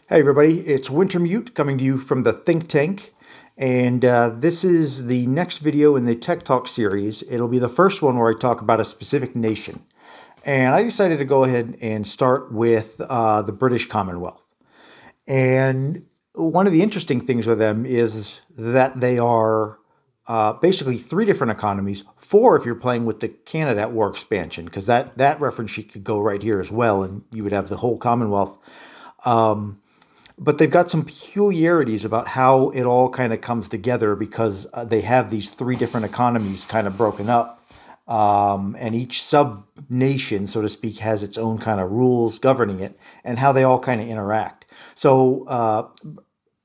Hey everybody, it's Wintermute coming to you from the Think Tank, and this is the next video in the Tech Talk series. It'll be the first one where I talk about a specific nation, and I decided to go ahead and start with the British Commonwealth. And one of the interesting things with them is that they are basically three different economies, four if you're playing with the Canada at War expansion, because that reference sheet could go right here as well, and you would have the whole Commonwealth. But they've got some peculiarities about how it all kind of comes together because they have these three different economies kind of broken up. And each sub-nation, so to speak, has its own kind of rules governing it and how they all kind of interact. So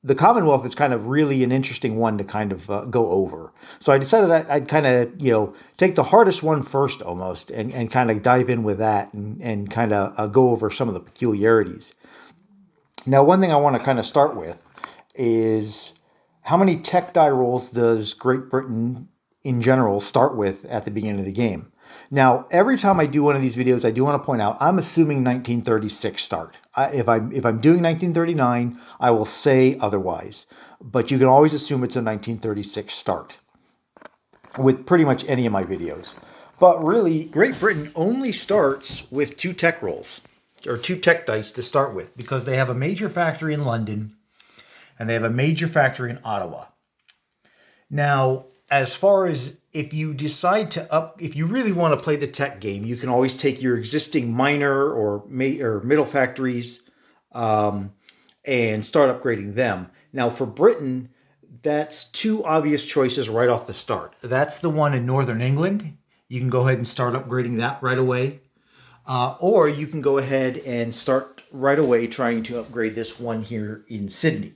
the Commonwealth is kind of really an interesting one to kind of go over. So I decided I'd kind of, take the hardest one first almost and kind of dive in with that and kind of go over some of the peculiarities. Now, one thing I want to kind of start with is how many tech die rolls does Great Britain in general start with at the beginning of the game? Now, every time I do one of these videos, I do want to point out I'm assuming 1936 start. If I'm doing 1939, I will say otherwise, but you can always assume it's a 1936 start with pretty much any of my videos. But really, Great Britain only starts with two tech rolls, or two tech dice to start with, because they have a major factory in London and they have a major factory in Ottawa. Now, as far as if you decide to if you really want to play the tech game, you can always take your existing minor or middle factories and start upgrading them. Now, for Britain, that's two obvious choices right off the start. That's the one in Northern England. You can go ahead and start upgrading that right away. Or you can go ahead and start right away trying to upgrade this one here in Sydney.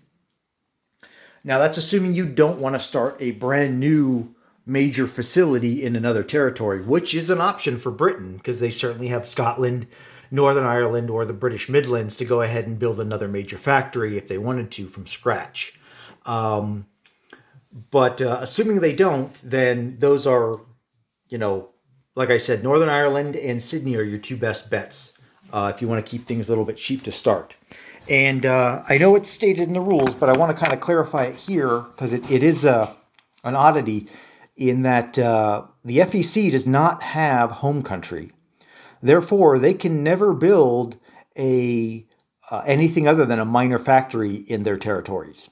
Now, that's assuming you don't want to start a brand new major facility in another territory, which is an option for Britain because they certainly have Scotland, Northern Ireland, or the British Midlands to go ahead and build another major factory if they wanted to from scratch. But assuming they don't, then those are, like I said, Northern Ireland and Sydney are your two best bets if you want to keep things a little bit cheap to start. And I know it's stated in the rules, but I want to kind of clarify it here because it is an oddity in that the FEC does not have home country. Therefore, they can never build anything other than a minor factory in their territories.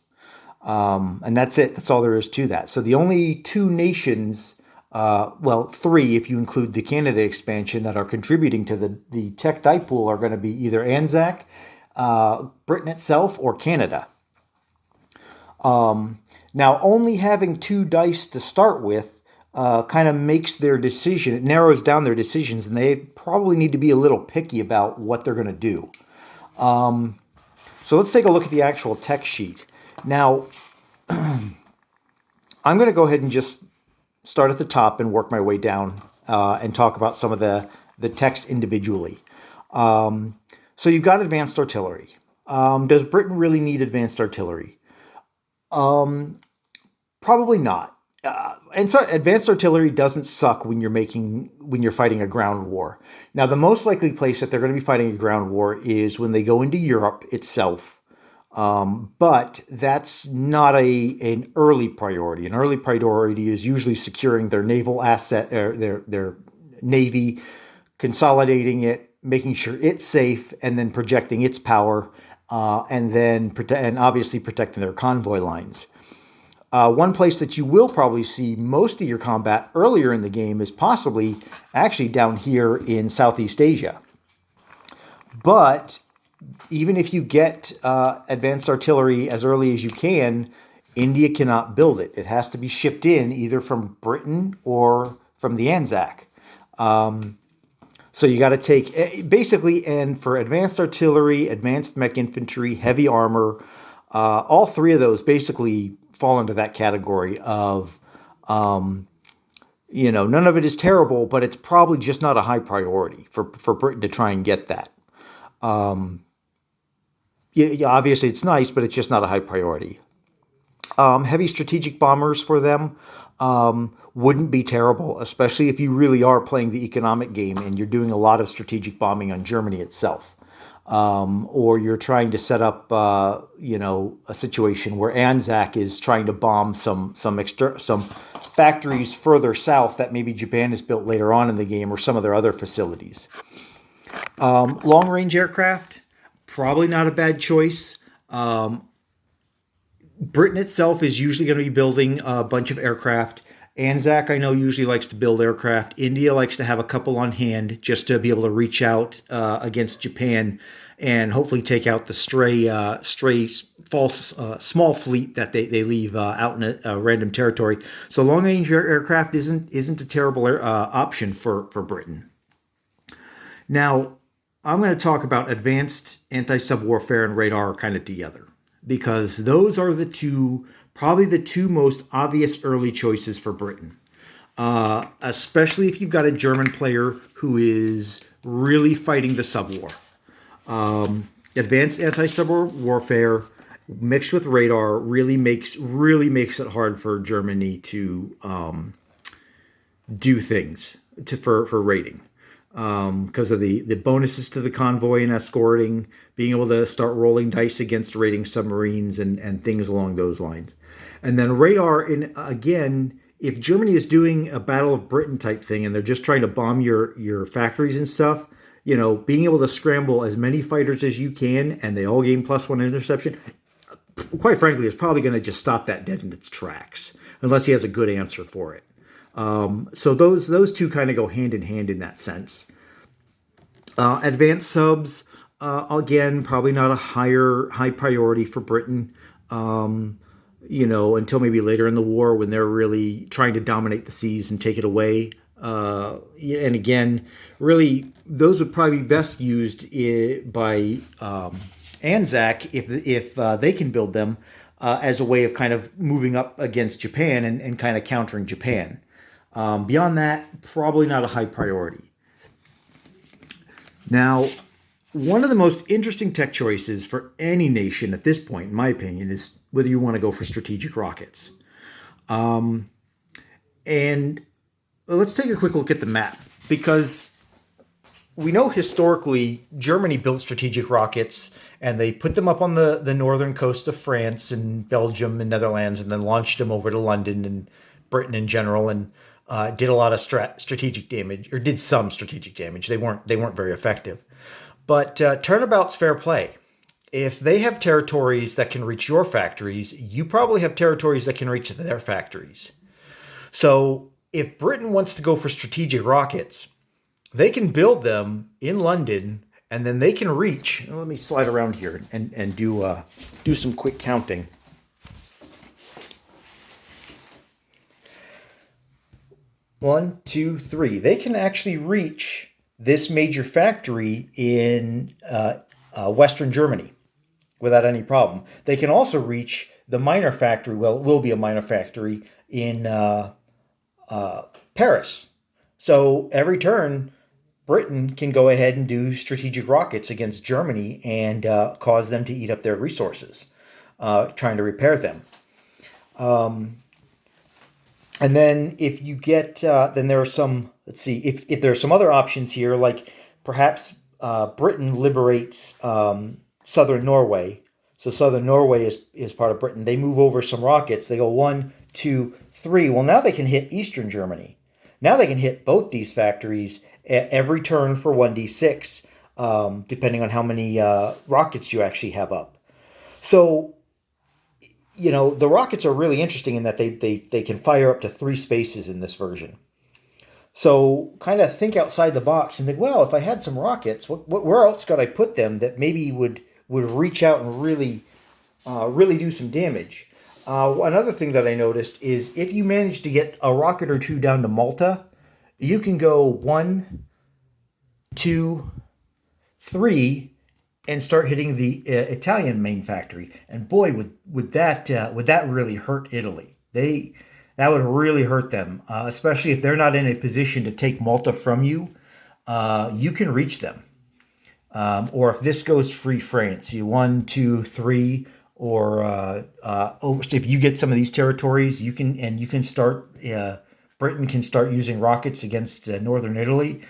And that's it. That's all there is to that. So the only two nations, three if you include the Canada expansion, that are contributing to the tech die pool are going to be either Anzac, Britain itself, or Canada. Now, only having two dice to start with kind of makes their decision, it narrows down their decisions, and they probably need to be a little picky about what they're going to do. So let's take a look at the actual tech sheet. Now, I'm going to go ahead and just start at the top and work my way down and talk about some of the techs individually. So you've got advanced artillery. Does Britain really need advanced artillery? Probably not. And so advanced artillery doesn't suck when you're fighting a ground war. Now, the most likely place that they're going to be fighting a ground war is when they go into Europe itself. But that's not an early priority. An early priority is usually securing their naval asset, or their navy, consolidating it, making sure it's safe, and then projecting its power, and obviously protecting their convoy lines. One place that you will probably see most of your combat earlier in the game is possibly actually down here in Southeast Asia. But even if you get advanced artillery as early as you can, India cannot build it. It has to be shipped in either from Britain or from the Anzac. So you got to take basically, and for advanced artillery, advanced mech infantry, heavy armor, all three of those basically fall into that category of, none of it is terrible, but it's probably just not a high priority for Britain to try and get that. Obviously it's nice, but it's just not a high priority. Heavy strategic bombers for them wouldn't be terrible, especially if you really are playing the economic game and you're doing a lot of strategic bombing on Germany itself. or you're trying to set up, a situation where Anzac is trying to bomb some factories further south that maybe Japan has built later on in the game, or some of their other facilities. Long range aircraft, probably not a bad choice. Britain itself is usually going to be building a bunch of aircraft. Anzac, I know, usually likes to build aircraft. India likes to have a couple on hand just to be able to reach out against Japan and hopefully take out the stray false small fleet that they leave out in a random territory. So long range aircraft isn't a terrible option for Britain. Now, I'm going to talk about advanced anti-sub warfare and radar kind of together, because those are probably the two most obvious early choices for Britain. Especially if you've got a German player who is really fighting the sub war. Advanced anti-sub warfare mixed with radar really makes it hard for Germany to do things for raiding. Because of the bonuses to the convoy and escorting, being able to start rolling dice against raiding submarines and things along those lines. And then radar, again, if Germany is doing a Battle of Britain type thing and they're just trying to bomb your factories and stuff, being able to scramble as many fighters as you can and they all gain +1 interception, quite frankly, is probably going to just stop that dead in its tracks, unless he has a good answer for it. So those two kind of go hand in hand in that sense. Advanced subs, again, probably not a high priority for Britain, until maybe later in the war when they're really trying to dominate the seas and take it away. And again, really, those would probably be best used by Anzac if they can build them as a way of kind of moving up against Japan and kind of countering Japan. Beyond that, probably not a high priority. Now, one of the most interesting tech choices for any nation at this point, in my opinion, is whether you want to go for strategic rockets. And let's take a quick look at the map, because we know historically Germany built strategic rockets and they put them up on the northern coast of France and Belgium and Netherlands, and then launched them over to London and Britain in general, and did a lot of strategic damage, or did some strategic damage. They weren't very effective. But turnabout's fair play. If they have territories that can reach your factories, you probably have territories that can reach their factories. So if Britain wants to go for strategic rockets, they can build them in London, and then they can reach. Let me slide around here and do some quick counting. One, two, three. They can actually reach this major factory in Western Germany without any problem. They can also reach the minor factory. Well, it will be a minor factory in Paris. So every turn, Britain can go ahead and do strategic rockets against Germany and cause them to eat up their resources, trying to repair them. And then if you get, then there are some, let's see, if there are some other options here, like perhaps Britain liberates southern Norway. So southern Norway is part of Britain. They move over some rockets. They go 1, 2, 3. Well, now they can hit eastern Germany. Now they can hit both these factories every turn for 1d6, depending on how many rockets you actually have up. So, the rockets are really interesting in that they can fire up to 3 spaces in this version. So kind of think outside the box and think, well, if I had some rockets, where else could I put them that maybe would reach out and really do some damage? Another thing that I noticed is if you manage to get a rocket or two down to Malta, you can go 1, 2, 3, and start hitting the Italian main factory. And boy, would that really hurt Italy. That would really hurt them, especially if they're not in a position to take Malta from you. You can reach them, or if this goes free France, 1, 2, 3, or if you get some of these territories, you can start. Britain can start using rockets against northern Italy.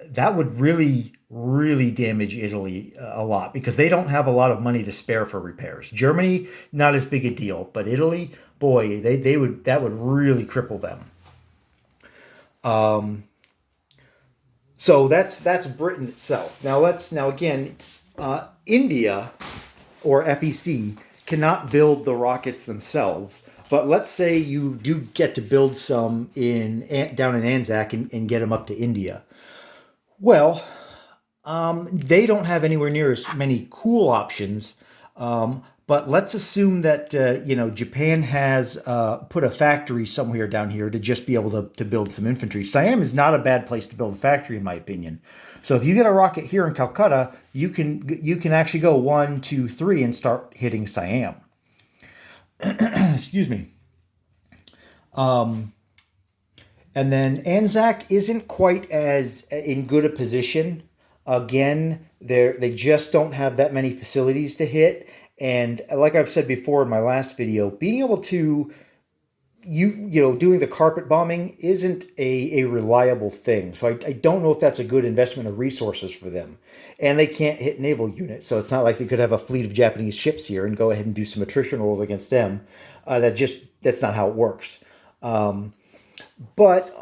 That would really really damage Italy a lot because they don't have a lot of money to spare for repairs. Germany, not as big a deal, but Italy, boy, they would that would really cripple them. So that's Britain itself. Now again, India or FEC cannot build the rockets themselves. But let's say you do get to build some in down in Anzac and get them up to India. Well, they don't have anywhere near as many cool options. But let's assume that Japan has put a factory somewhere down here to just be able to build some infantry. Siam is not a bad place to build a factory, in my opinion. So if you get a rocket here in Calcutta, you can actually go 1, 2, 3 and start hitting Siam. Excuse me. And then Anzac isn't quite as in good a position. Again, they just don't have that many facilities to hit. And like I've said before in my last video, being able to doing the carpet bombing isn't a reliable thing. So I don't know if that's a good investment of resources for them. And they can't hit naval units, so it's not like they could have a fleet of Japanese ships here and go ahead and do some attrition rolls against them. That's not how it works. But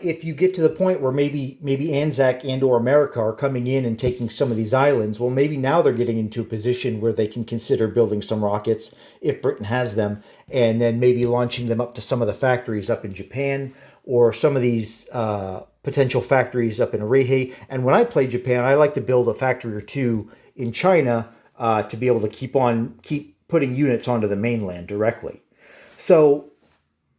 if you get to the point where maybe Anzac and or America are coming in and taking some of these islands, well, maybe now they're getting into a position where they can consider building some rockets if Britain has them, and then maybe launching them up to some of the factories up in Japan or some of these potential factories up in Arihe. And when I play Japan, I like to build a factory or two in China to be able to keep putting units onto the mainland directly. So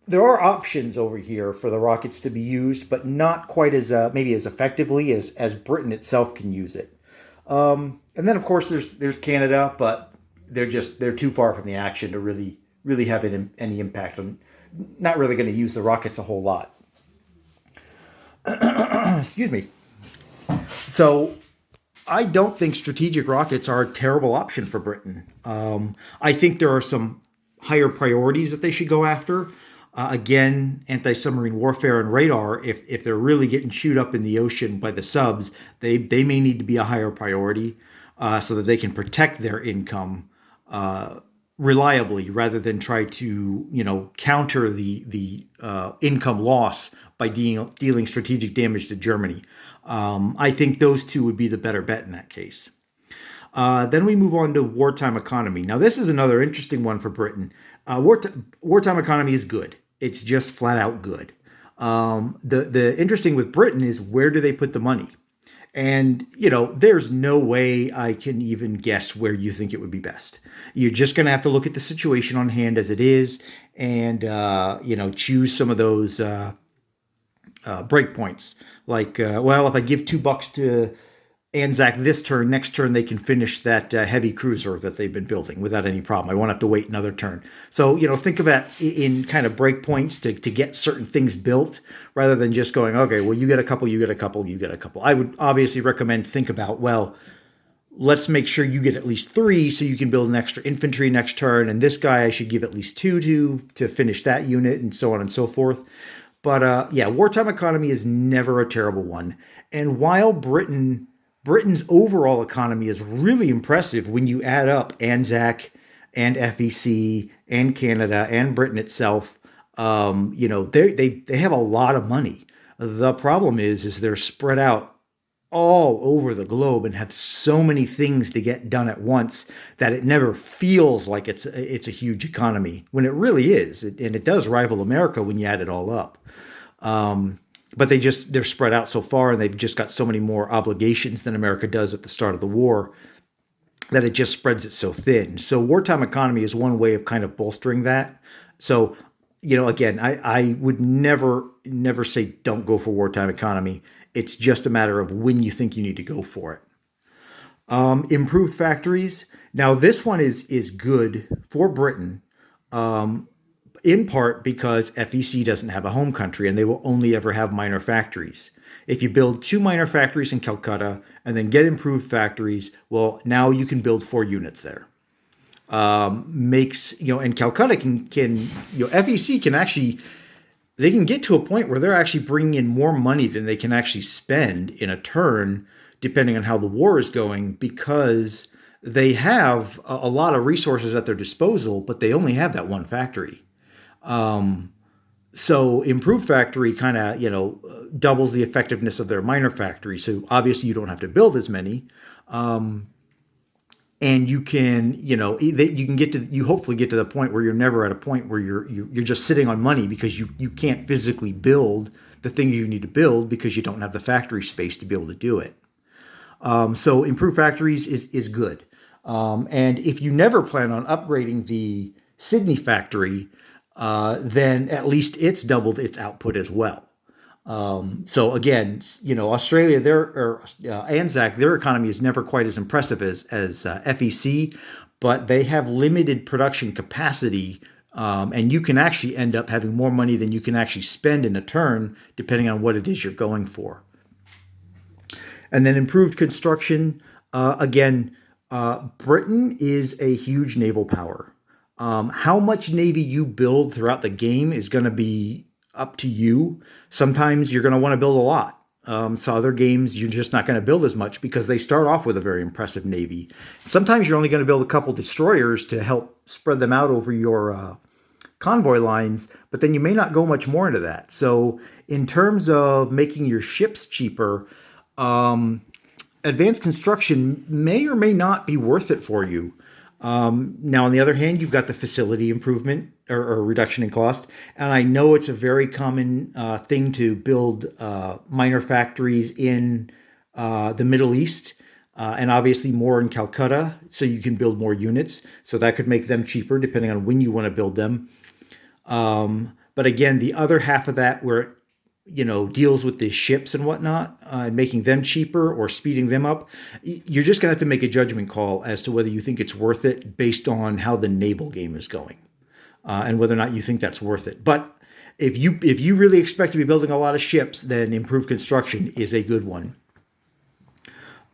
there are options over here for the rockets to be used, but not quite as maybe as effectively as Britain itself can use it. And then of course there's Canada, but they're too far from the action to really have any impact on. Not really going to use the rockets a whole lot. Excuse me. So I don't think strategic rockets are a terrible option for Britain. I think there are some higher priorities that they should go after. Again, anti-submarine warfare and radar, if they're really getting chewed up in the ocean by the subs, they may need to be a higher priority so that they can protect their income reliably rather than try to counter the income loss by dealing strategic damage to Germany. I think those two would be the better bet in that case. Then we move on to wartime economy. Now, this is another interesting one for Britain. Wartime economy is good. It's just flat out good. The interesting with Britain is where do they put the money? And, there's no way I can even guess where you think it would be best. You're just going to have to look at the situation on hand as it is and, choose some of those breakpoints. Like, well, if I give $2 to Anzac this turn, next turn they can finish that heavy cruiser that they've been building without any problem. I won't have to wait another turn. So, think of that in kind of breakpoints to get certain things built rather than just going, okay, well, you get a couple, you get a couple, you get a couple. I would obviously recommend think about, well, let's make sure you get at least 3 so you can build an extra infantry next turn. And this guy I should give at least 2 to finish that unit and so on and so forth. But wartime economy is never a terrible one. And while Britain's overall economy is really impressive when you add up Anzac and FEC and Canada and Britain itself. They have a lot of money. The problem is they're spread out all over the globe and have so many things to get done at once that it never feels like it's a huge economy when it really is. And it does rival America when you add it all up. But they're spread out so far and they've just got so many more obligations than America does at the start of the war that it just spreads it so thin. So wartime economy is one way of kind of bolstering that. So, again, I would never say don't go for wartime economy. It's just a matter of when you think you need to go for it. Improved factories. Now, this one is good for Britain. In part because FEC doesn't have a home country and they will only ever have minor factories. If you build 2 minor factories in Calcutta and then get improved factories, well, now you can build 4 units there. And Calcutta can FEC can actually, they can get to a point where they're actually bringing in more money than they can actually spend in a turn depending on how the war is going, because they have a lot of resources at their disposal, but they only have that one factory. So improved factory kind of, doubles the effectiveness of their minor factory. So obviously you don't have to build as many. And you can, you can you hopefully get to the point where you're never at a point where you're just sitting on money because you can't physically build the thing you need to build because you don't have the factory space to be able to do it. So improved factories is good. And if you never plan on upgrading the Sydney factory, then at least it's doubled its output as well. So again, Australia, ANZAC, their economy is never quite as impressive as FEC, but they have limited production capacity, and you can actually end up having more money than you can actually spend in a turn, depending on what it is you're going for. And then improved construction, again, Britain is a huge naval power. How much Navy you build throughout the game is going to be up to you. Sometimes you're going to want to build a lot. So other games, you're just not going to build as much because they start off with a very impressive Navy. Sometimes you're only going to build a couple destroyers to help spread them out over your convoy lines, but then you may not go much more into that. So in terms of making your ships cheaper, advanced construction may or may not be worth it for you. Now, on the other hand, you've got the facility improvement or reduction in cost. And I know it's a very common thing to build minor factories in the Middle East, and obviously more in Calcutta, so you can build more units. So that could make them cheaper depending on when you want to build them. But again, the other half of that where it deals with the ships and whatnot, and making them cheaper or speeding them up, you're just going to have to make a judgment call as to whether you think it's worth it based on how the naval game is going, and whether or not you think that's worth it. But if you really expect to be building a lot of ships, then improved construction is a good one.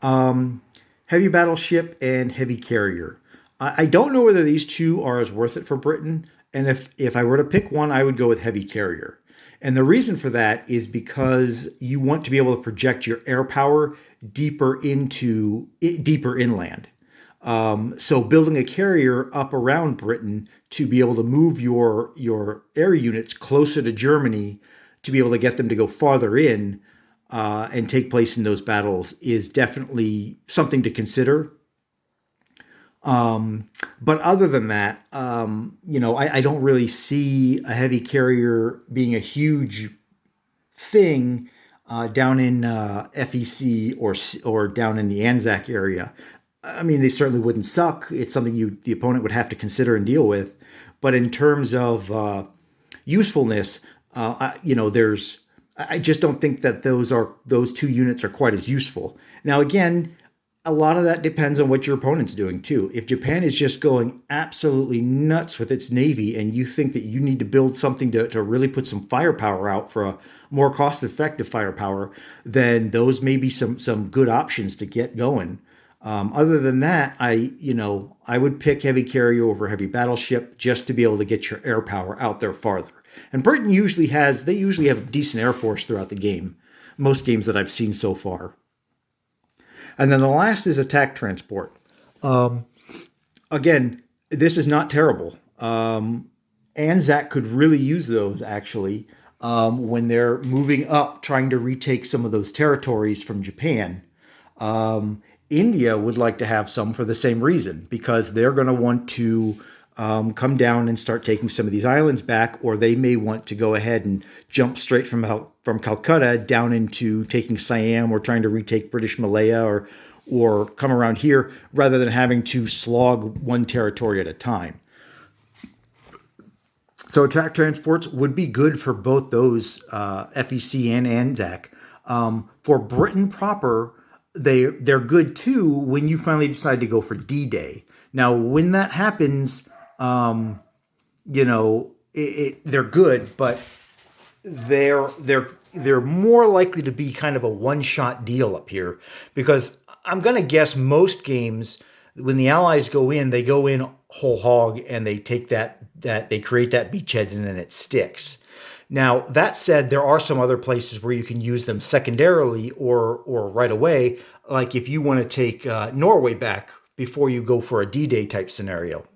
Heavy battleship and heavy carrier. I don't know whether these two are as worth it for Britain. And if I were to pick one, I would go with heavy carrier. And the reason for that is because you want to be able to project your air power deeper inland. So building a carrier up around Britain to be able to move your air units closer to Germany to be able to get them to go farther in and take place in those battles is definitely something to consider. But other than that, I don't really see a heavy carrier being a huge thing down in FEC or down in the Anzac area. I mean, they certainly wouldn't suck. It's something the opponent would have to consider and deal with. But in terms of usefulness, I just don't think that those two units are quite as useful. Now, again, a lot of that depends on what your opponent's doing too. If Japan is just going absolutely nuts with its Navy and you think that you need to build something to really put some firepower out for a more cost-effective firepower, then those may be some good options to get going. Other than that, I would pick heavy carrier over heavy battleship just to be able to get your air power out there farther. And Britain usually have a decent air force throughout the game. Most games that I've seen so far. And then the last is attack transport. Again, this is not terrible. Anzac could really use those actually when they're moving up, trying to retake some of those territories from Japan. India would like to have some for the same reason, because they're going to want to come down and start taking some of these islands back, or they may want to go ahead and jump straight from Calcutta down into taking Siam or trying to retake British Malaya or come around here rather than having to slog one territory at a time. So attack transports would be good for both those FEC and Anzac. For Britain proper, they're good too when you finally decide to go for D-Day. Now, when that happens, they're good, but they're more likely to be kind of a one-shot deal up here, because I'm going to guess most games, when the Allies go in, they go in whole hog and they take they create that beachhead and then it sticks. Now, that said, there are some other places where you can use them secondarily or right away, like if you want to take Norway back before you go for a D-Day type scenario,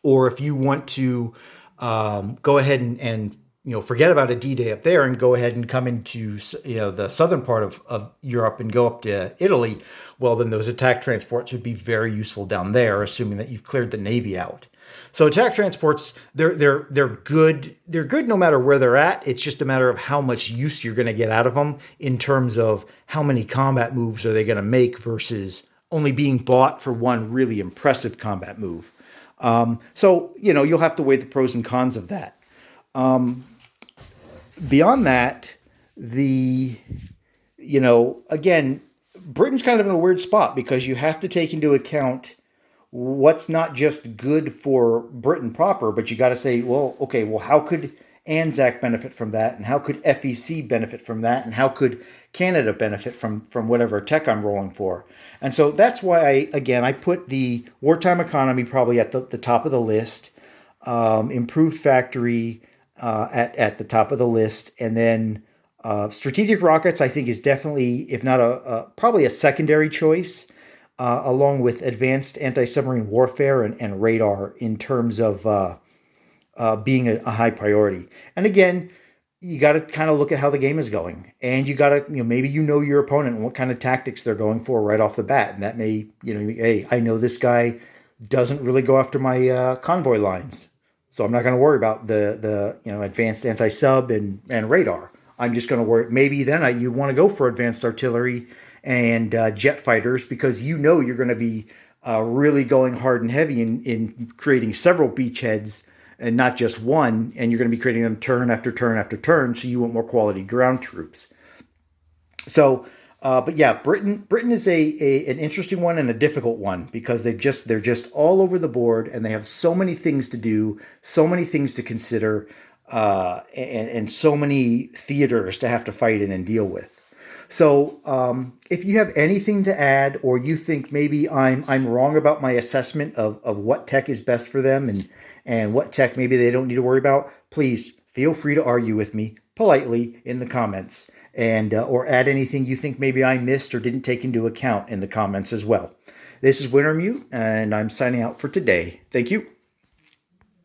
or if you want to go ahead and forget about a D-Day up there and go ahead and come into the southern part of Europe and go up to Italy, well, then those attack transports would be very useful down there, assuming that you've cleared the Navy out. So attack transports, they're good. They're good no matter where they're at. It's just a matter of how much use you're going to get out of them in terms of how many combat moves are they going to make versus only being bought for one really impressive combat move. So you'll have to weigh the pros and cons of that. Beyond that, again, Britain's kind of in a weird spot because you have to take into account what's not just good for Britain proper, but you got to say, well, okay, well, how could ANZAC benefit from that? And how could FEC benefit from that? And how could Canada benefit from whatever tech I'm rolling for? And so that's why I put the wartime economy probably at the top of the list, improved factory at the top of the list, and then strategic rockets I think is definitely, if not probably a secondary choice, along with advanced anti-submarine warfare and radar in terms of being a high priority. And again, you got to kind of look at how the game is going, and you got to, maybe your opponent and what kind of tactics they're going for right off the bat, and that may, hey, I know this guy doesn't really go after my convoy lines, so I'm not going to worry about the advanced anti-sub and radar. I'm just going to worry. Maybe then you want to go for advanced artillery and jet fighters because you're going to be really going hard and heavy in creating several beachheads and not just one, and you're going to be creating them turn after turn after turn, so you want more quality ground troops. So, but yeah, Britain is an interesting one and a difficult one because they're just all over the board, and they have so many things to do, so many things to consider, and so many theaters to have to fight in and deal with. So if you have anything to add, or you think maybe I'm wrong about my assessment of what tech is best for them and what tech maybe they don't need to worry about, please feel free to argue with me politely in the comments, and or add anything you think maybe I missed or didn't take into account in the comments as well. This is Wintermute, and I'm signing out for today. Thank you.